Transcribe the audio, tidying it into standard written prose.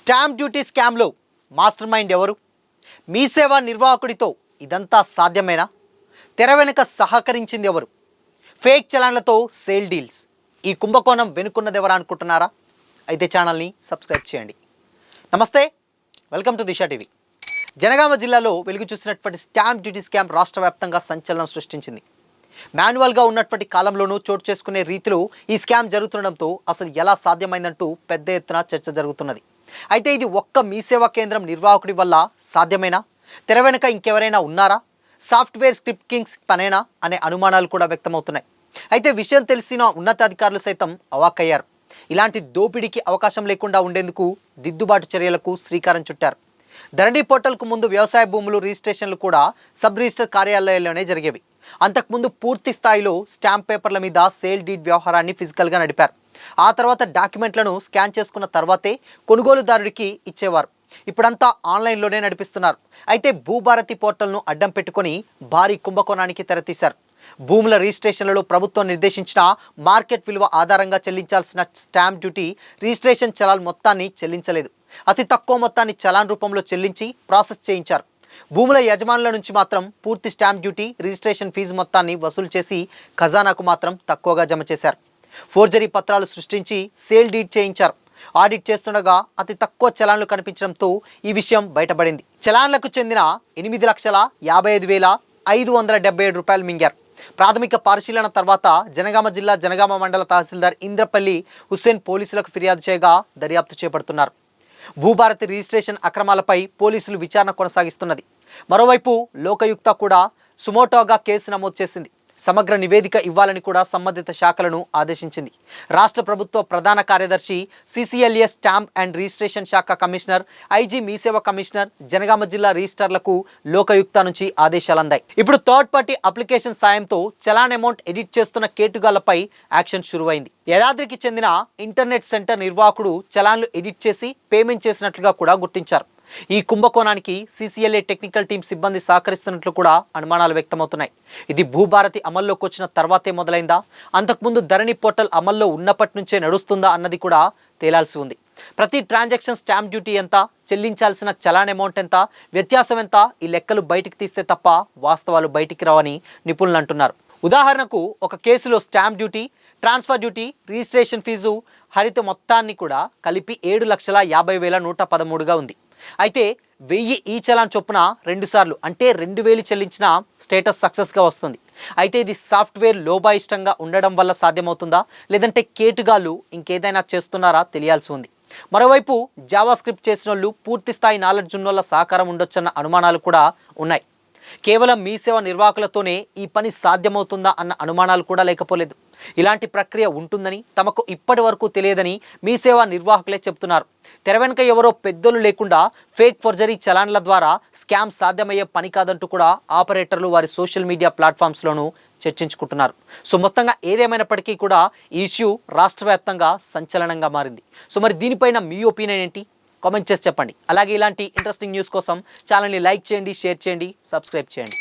Stamp duty స్కామ్లో master mind ఎవరు? మీ సేవా నిర్వాహకుడితో ఇదంతా సాధ్యమేనా? తెర వెనుక సహకరించింది ఎవరు? ఫేక్ చలాన్లతో సేల్ డీల్స్. ఈ కుంభకోణం వెనుకున్నది ఎవరా అనుకుంటున్నారా? అయితే ఛానల్ని సబ్స్క్రైబ్ చేయండి. నమస్తే, welcome to Disha TV. Jangaon జిల్లాలో వెలుగు చూసినటువంటి స్టాంప్ డ్యూటీ స్కామ్ రాష్ట్ర వ్యాప్తంగా సంచలనం సృష్టించింది. మాన్యువల్గా ఉన్నటువంటి కాలంలోనూ చోటు చేసుకునే రీతిలో ఈ స్కామ్ జరుగుతుండడంతో అసలు ఎలా సాధ్యమైందంటూ పెద్ద ఎత్తున చర్చ జరుగుతున్నది. అయితే ఇది ఒక్క మీ సేవా కేంద్రం నిర్వాహకుడి వల్ల సాధ్యమేనా? తెర వెనుక ఇంకెవరైనా ఉన్నారా? సాఫ్ట్వేర్ స్క్రిప్ట్ కింగ్స్ పనేనా అనే అనుమానాలు కూడా వ్యక్తమవుతున్నాయి. అయితే విషయం తెలిసిన ఉన్నతాధికారులు సైతం అవాక్కయ్యారు. ఇలాంటి దోపిడీకి అవకాశం లేకుండా ఉండేందుకు దిద్దుబాటు చర్యలకు శ్రీకారం చుట్టారు. ధరణి పోర్టల్కు ముందు వ్యవసాయ భూములు రిజిస్ట్రేషన్లు కూడా సబ్ రిజిస్టర్ కార్యాలయాల్లోనే జరిగేవి. అంతకుముందు పూర్తి స్థాయిలో స్టాంప్ పేపర్ల మీద సేల్ డీడ్ వ్యవహారాన్ని ఫిజికల్గా నడిపారు. ఆ తర్వాత డాక్యుమెంట్లను స్కాన్ చేసుకున్న తర్వాతే కొనుగోలుదారుడికి ఇచ్చేవారు. ఇప్పుడంతా ఆన్లైన్లోనే నడిపిస్తున్నారు. అయితే భూభారతి పోర్టల్ను అడ్డం పెట్టుకొని భారీ కుంభకోణానికి తెరతీశారు. భూముల రిజిస్ట్రేషన్లలో ప్రభుత్వం నిర్దేశించిన మార్కెట్ విలువ ఆధారంగా చెల్లించాల్సిన స్టాంప్ డ్యూటీ రిజిస్ట్రేషన్ చలాన్ మొత్తాన్ని చెల్లించలేదు. అతి తక్కువ మొత్తాన్ని చలాన్ రూపంలో చెల్లించి ప్రాసెస్ చేయించారు. భూముల యజమానుల నుంచి మాత్రం పూర్తి స్టాంప్ డ్యూటీ రిజిస్ట్రేషన్ ఫీజు మొత్తాన్ని వసూలు చేసి ఖజానాకు మాత్రం తక్కువగా జమ చేశారు. ఫోర్జరీ పత్రాలు సృష్టించి సేల్ డీడ్ చేయించారు. ఆడిట్ చేస్తుండగా అతి తక్కువ చలాన్లు కనిపించడంతో ఈ విషయం బయటపడింది. చలాన్లకు చెందిన 8,55,577 రూపాయలు మింగారు. ప్రాథమిక పరిశీలన తర్వాత జనగామ జిల్లా జనగామ మండల తహసీల్దార్ ఇంద్రపల్లి హుస్సేన్ పోలీసులకు ఫిర్యాదు చేయగా దర్యాప్తు చేపడుతున్నారు. భూభారతి రిజిస్ట్రేషన్ అక్రమాలపై పోలీసులు విచారణ కొనసాగిస్తున్నది. మరోవైపు లోకయుక్త కూడా సుమోటోగా కేసు నమోదు చేసింది. సమగ్ర నివేదిక ఇవ్వాలని కూడా సంబంధిత శాఖలను ఆదేశించింది. రాష్ట్ర ప్రభుత్వ ప్రధాన కార్యదర్శి, సిసిఎల్ఏ స్టాంప్ అండ్ రిజిస్ట్రేషన్ శాఖ commissioner, IG MeeSeva commissioner, Janagama జిల్లా రిజిస్టర్లకు లోకయుక్త నుంచి ఆదేశాలు అందాయి. ఇప్పుడు థర్డ్ పార్టీ అప్లికేషన్ సాయంతో చలాన్ అమౌంట్ ఎడిట్ చేస్తున్న కేటుగాళ్లపై యాక్షన్ షురువైంది. యాదాద్రికి చెందిన ఇంటర్నెట్ సెంటర్ నిర్వాహకుడు చలాన్లు ఎడిట్ చేసి పేమెంట్ చేసినట్లుగా కూడా గుర్తించారు. ఈ కుంభకోణానికి సిసిఎల్ఏ టెక్నికల్ టీం సిబ్బంది సహకరిస్తున్నట్లు కూడా అనుమానాలు వ్యక్తమవుతున్నాయి. ఇది భూభారతి అమల్లోకి వచ్చిన తర్వాతే మొదలైందా? అంతకుముందు ధరణి పోర్టల్ అమల్లో ఉన్నప్పటి నుంచే నడుస్తుందా అన్నది కూడా తేలాల్సి ఉంది. ప్రతి ట్రాన్సాక్షన్ స్టాంప్ డ్యూటీ ఎంత, చెల్లించాల్సిన చలాన్ అమౌంట్ ఎంత, వ్యత్యాసం ఎంత, ఈ లెక్కలు బయటికి తీస్తే తప్ప వాస్తవాలు బయటికి రావని నిపుణులు అంటున్నారు. ఉదాహరణకు ఒక కేసులో stamp duty, transfer duty, registration fee, హరిత మొత్తాన్ని కూడా కలిపి 7,50,113గా ఉంది. అయితే 1000 ఈ చలాన్ చొప్పున 2 సార్లు అంటే 2,000 చెల్లించిన స్టేటస్ సక్సెస్గా వస్తుంది. అయితే ఇది సాఫ్ట్వేర్ లోపాయిష్టంగా ఉండడం వల్ల సాధ్యమవుతుందా, లేదంటే కేటుగాళ్ళు ఇంకేదైనా చేస్తున్నారా తెలియాల్సి ఉంది. మరోవైపు జావా స్క్రిప్ట్ చేసిన వాళ్ళు పూర్తి స్థాయి నాలెడ్జ్ ఉన్నోళ్ళ సహకారం ఉండొచ్చన్న అనుమానాలు కూడా ఉన్నాయి. కేవలం మీ సేవ నిర్వాహకులతోనే ఈ పని సాధ్యమవుతుందా అన్న అనుమానాలు కూడా లేకపోలేదు. ఇలాంటి ప్రక్రియ ఉంటుందని తమకు ఇప్పటి వరకు తెలియదని మీ సేవా నిర్వాహకులే చెబుతున్నారు. తెర వెనుక ఎవరో పెద్దలు లేకుండా ఫేక్ ఫోర్జరీ చలాన్ల ద్వారా స్కామ్ సాధ్యమయ్యే పని కాదంటూ కూడా ఆపరేటర్లు వారి సోషల్ మీడియా ప్లాట్ఫామ్స్లోనూ చర్చించుకుంటున్నారు. సో మొత్తంగా ఏదేమైనప్పటికీ కూడా ఈ ఇష్యూ రాష్ట్ర వ్యాప్తంగా సంచలనంగా మారింది. సో మరి దీనిపైన మీ ఒపీనియన్ ఏంటి? కామెంట్ చేసి చెప్పండి. అలాగే ఇలాంటి ఇంట్రెస్టింగ్ న్యూస్ కోసం ఛానల్ని లైక్ చేయండి, షేర్ చేయండి, సబ్స్క్రైబ్ చేయండి.